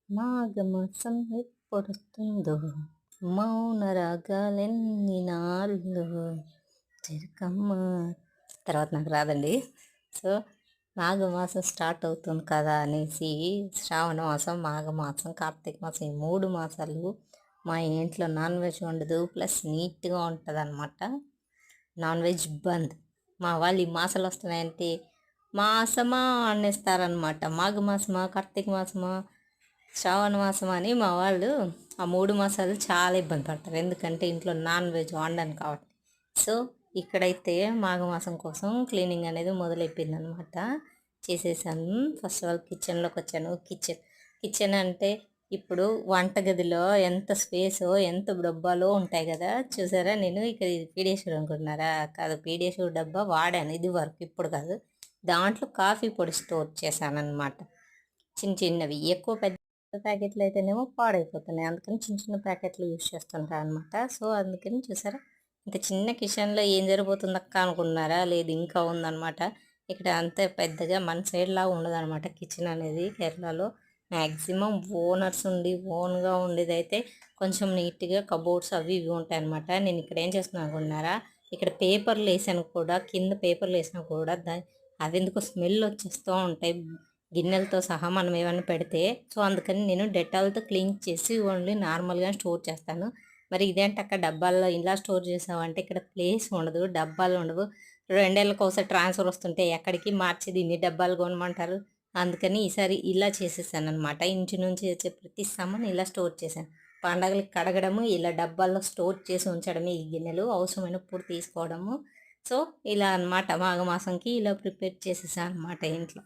మాఘమాసం ఎప్పుడొస్తుందో మౌన రాగాలెన్ని నాళ్ళు చిరకమ్మ. తర్వాత నాకు రాదండి. సో మాఘమాసం స్టార్ట్ అవుతుంది కదా అనేసి శ్రావణ మాసం, మాఘమాసం, కార్తీక మాసం ఈ 3 మాసాలు మా ఇంట్లో నాన్ వెజ్ ఉండదు. ప్లస్ నీట్గా ఉంటుంది అనమాట. నాన్ వెజ్ బంద్. మా వాళ్ళు ఈ మాసాలు వస్తున్నాయంటే మాసమా అనేస్తారనమాట. మాఘమాసమా, కార్తీక మాసమా, శ్రావణ మాసం అని మా వాళ్ళు ఆ 3 మాసాలు చాలా ఇబ్బంది పడతారు. ఎందుకంటే ఇంట్లో నాన్ వెజ్ వండను కాబట్టి. సో ఇక్కడైతే మాఘమాసం కోసం క్లీనింగ్ అనేది మొదలైపోయింది అనమాట. చేసేసాను. ఫస్ట్ ఆఫ్ ఆల్ కిచెన్లోకి వచ్చాను. కిచెన్ అంటే ఇప్పుడు వంటగదిలో ఎంత స్పేసో ఎంత డబ్బాలో ఉంటాయి కదా, చూసారా. నేను ఇక్కడ ఇది పీడియాష్యూర్ అనుకుంటున్నారా? కాదు, పీడియాష్యూర్ డబ్బా వాడాను ఇది వరకు, ఇప్పుడు కాదు. దాంట్లో కాఫీ పొడి స్టోర్ చేశాను అనమాట. చిన్నవి. ఎక్కువ పెద్ద ప్యాకెట్లు అయితేనేమో పాడైపోతున్నాయి. అందుకని చిన్న ప్యాకెట్లు యూజ్ చేస్తుంటాను అనమాట. సో అందుకని చూసారా, ఇంత చిన్న కిచెన్లో ఏం జరగబోతుంది అక్క అనుకున్నారా? లేదు, ఇంకా ఉందన్నమాట. ఇక్కడ అంత పెద్దగా మన సైడ్లా ఉండదన్నమాట కిచెన్ అనేది. కేరళలో మ్యాక్సిమం ఓనర్స్ ఓన్గా ఉండేది అయితే కొంచెం నీట్గా కబోర్డ్స్ అవి ఇవి ఉంటాయి అనమాట. నేను ఇక్కడ ఏం చేస్తున్నాను అనుకున్నారా, ఇక్కడ పేపర్లు వేసాను కూడా, కింద పేపర్లు వేసినా కూడా అవి ఎందుకో స్మెల్ వచ్చేస్తూ ఉంటాయి గిన్నెలతో సహా మనం ఏమైనా పెడితే. సో అందుకని నేను డెటాల్తో క్లీన్ చేసి ఓన్లీ నార్మల్గా స్టోర్ చేస్తాను. మరి ఇదేంటి అక్క డబ్బాల్లో ఇలా స్టోర్ చేసావంటే, ఇక్కడ ప్లేస్ ఉండదు, డబ్బాలు ఉండవు. 2 ఏళ్ళకి ఒకసారి ట్రాన్స్ఫర్ వస్తుంటే ఎక్కడికి మార్చేది ఇన్ని డబ్బాలు కొనమంటారు. అందుకని ఈసారి ఇలా చేసేసాను అనమాట. ఇంటి నుంచి వచ్చే ప్రతి సామాన్ ఇలా స్టోర్ చేశాను. పండగలకి కడగడము, ఇలా డబ్బాల్లో స్టోర్ చేసి ఉంచడమే ఈ గిన్నెలు, అవసరమైనప్పుడు తీసుకోవడము. సో ఇలా అనమాట. మాఘమాసంకి ఇలా ప్రిపేర్ చేసేసాను అనమాట ఇంట్లో.